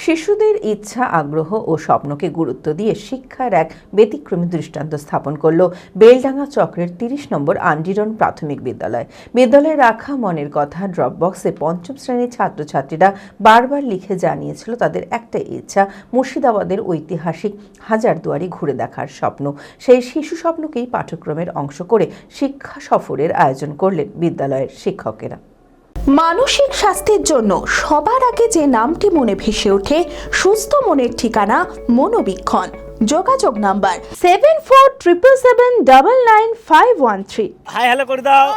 শিশুদের ইচ্ছা, আগ্রহ ও স্বপ্নকে গুরুত্ব দিয়ে শিক্ষার এক ব্যতিক্রমী দৃষ্টান্ত স্থাপন করল বেলডাঙ্গা চক্রের ৩০ নম্বর আন্ডিরন প্রাথমিক বিদ্যালয়। বিদ্যালয়ে রাখা মনের কথা ড্রপ বক্সে পঞ্চম শ্রেণীর ছাত্রছাত্রীরা বারবার লিখে জানিয়েছিল তাদের একটাই ইচ্ছা, মুর্শিদাবাদের ঐতিহাসিক হাজারদুয়ারি ঘুরে দেখার স্বপ্ন। সেই শিশু স্বপ্নকেই পাঠ্যক্রমের অংশ করে শিক্ষা সফরের আয়োজন করলেন বিদ্যালয়ের শিক্ষকেরা। মানসিক স্বাস্থ্যের জন্য সবার আগে যে নামটি মনে ভেসে ওঠে, সুস্থ মনের ঠিকানা মনোবীক্ষণ। যোগাযোগ নাম্বার 7477799513। হাই হ্যালো করে দাও।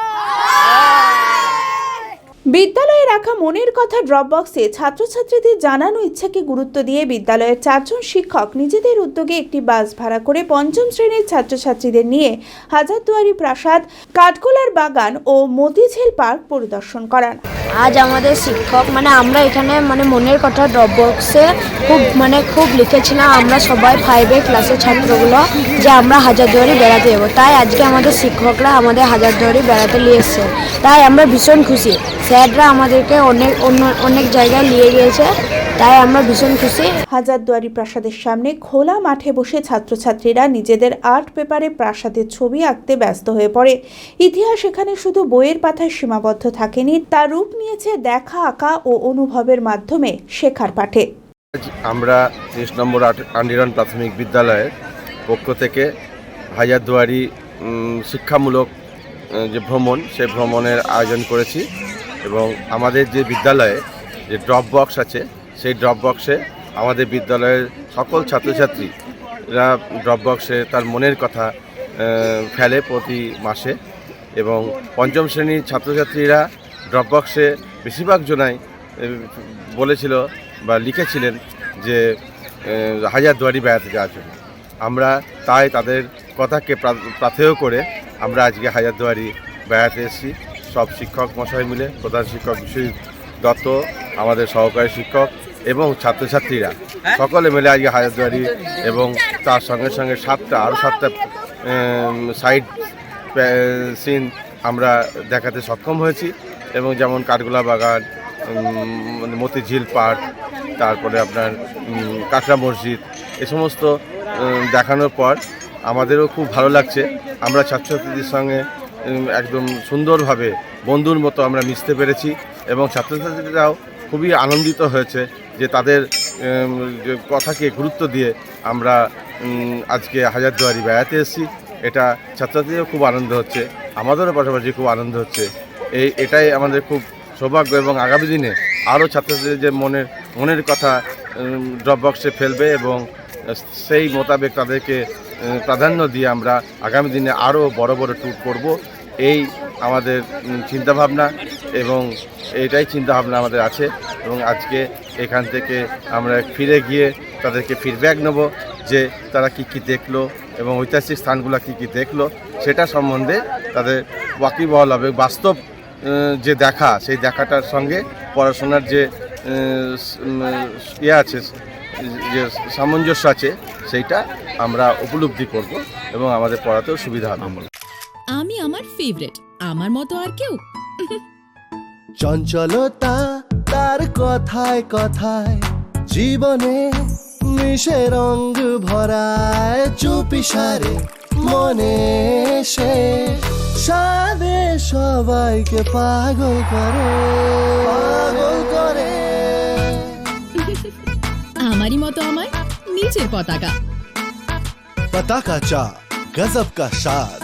বিদ্যালয়ে রাখা মনের কথা ড্রপ বক্সে ছাত্রছাত্রীদের জানানো ইচ্ছাকে গুরুত্ব দিয়ে বিদ্যালয়ের 4 জন শিক্ষক নিজেদের উদ্যোগে একটি বাস ভাড়া করে পঞ্চম শ্রেণীর ছাত্রছাত্রীদের নিয়ে হাজারদুয়ারি প্রাসাদ, কাঠগোলার বাগান ও মতিঝিল পার্ক পরিদর্শন করান। আজ আমাদের শিক্ষক আমরা এখানে মনের কথা ড্রপ বক্সে খুব লিখেছিলাম। আমরা সবাই 5 ক্লাসের ছাত্রগুলো যে আমরা হাজারদুয়ারি বেড়াতে যাবো, তাই আজকে আমাদের শিক্ষকরা আমাদের হাজারদুয়ারি বেড়াতে নিয়ে এসছে, তাই আমরা ভীষণ খুশি। স্যাররা আমাদেরকে অনেক জায়গায় নিয়ে গিয়েছে, তাই আমরা ভীষণ খুশি। হাজারদুয়ারি প্রাসাদের সামনে খোলা মাঠে বসে ছাত্রছাত্রীরা নিজেদের আর্ট পেপারে প্রাসাদের ছবি আঁকতে ব্যস্ত হয়ে পড়ে। ইতিহাস এখানে শুধু বইয়ের পাতায় সীমাবদ্ধ থাকেনি, তার রূপ নিয়েছে দেখা, আঁকা ও অনুভবের মাধ্যমে শেখার পাঠে। আমরা ৩০ নম্বর আন্ডিরন প্রাথমিক বিদ্যালয়ের পক্ষ থেকে হাজারদুয়ারি শিক্ষামূলক যে ভ্রমণ, সেই ভ্রমণের আয়োজন করেছি এবং আমাদের যে বিদ্যালয়ে যে ড্রপ বক্স আছে, সেই ড্রপ বক্সে আমাদের বিদ্যালয়ের সকল ছাত্রছাত্রীরা ড্রপ বক্সে তার মনের কথা ফেলে প্রতি মাসে, এবং পঞ্চম শ্রেণীর ছাত্রছাত্রীরা ড্রপ বক্সে বেশিরভাগ জনাই বলেছিল বা লিখেছিলেন যে হাজারদুয়ারি বেড়াতে যাওয়ার জন্য। আমরা তাই তাদের কথাকে প্রাথেয় করে আমরা আজকে হাজারদুয়ারি বেড়াতে এসেছি। সব শিক্ষক মশাই মিলে, প্রধান শিক্ষক বিশ্বজিৎ দত্ত, আমাদের সহকারী শিক্ষক এবং ছাত্রছাত্রীরা সকলে মিলে আজকে হাজারদুয়ারি এবং তার সঙ্গে সঙ্গে আরও সাতটা সাইড সিন আমরা দেখাতে সক্ষম হয়েছি, এবং যেমন কাঠগোলা বাগান, মতিঝিল পার্ক, তারপরে আপনার কাঁকড়া মসজিদ, এ সমস্ত দেখানোর পর আমাদেরও খুব ভালো লাগছে। আমরা ছাত্রছাত্রীদের সঙ্গে একদম সুন্দরভাবে বন্ধুর মতো আমরা মিশতে পেরেছি, এবং ছাত্রছাত্রীরাও খুবই আনন্দিত হয়েছে যে তাদের কথাকে গুরুত্ব দিয়ে আমরা আজকে হাজারদুয়ারি বেড়াতে এসেছি। এটা ছাত্রছাত্রীদেরও খুব আনন্দ হচ্ছে, আমাদেরও পাশাপাশি খুব আনন্দ হচ্ছে। এটাই আমাদের খুব সৌভাগ্য, এবং আগামী দিনে আরও ছাত্রছাত্রীদের যে মনের কথা ড্রপ বক্সে ফেলবে, এবং সেই মোতাবেক তাদেরকে প্রাধান্য দিয়ে আমরা আগামী দিনে আরও বড় বড় ট্যুর করব, এই আমাদের চিন্তাভাবনা, এবং এইটাই চিন্তাভাবনা আমাদের আছে। এবং আজকে এখান থেকে আমরা ফিরে গিয়ে তাদেরকে ফিডব্যাক নেব যে তারা কি দেখলো এবং ঐতিহাসিক স্থানগুলো কি দেখলো, সেটা সম্বন্ধে তাদের ওয়াকিবহাল হবে। বাস্তব যে দেখা, সেই দেখাটার সঙ্গে পড়াশোনার যে আছে, যে সামঞ্জস্য আছে, সেইটা আমরা উপলব্ধি করব এবং আমাদের পড়াতেও সুবিধা হবে। আমি আমার ফেভারিট, আমার মতো আর কেউ। চঞ্চলতা তার কথায় কথায় জীবনে মিশে রঙ ভরায়, চুপি সারে মনে সে সাদে সবাইকে পাগল করে। আমারই মতো আমার নিচের পতাকা। পতাকা চা, গজব কা স্বাদ।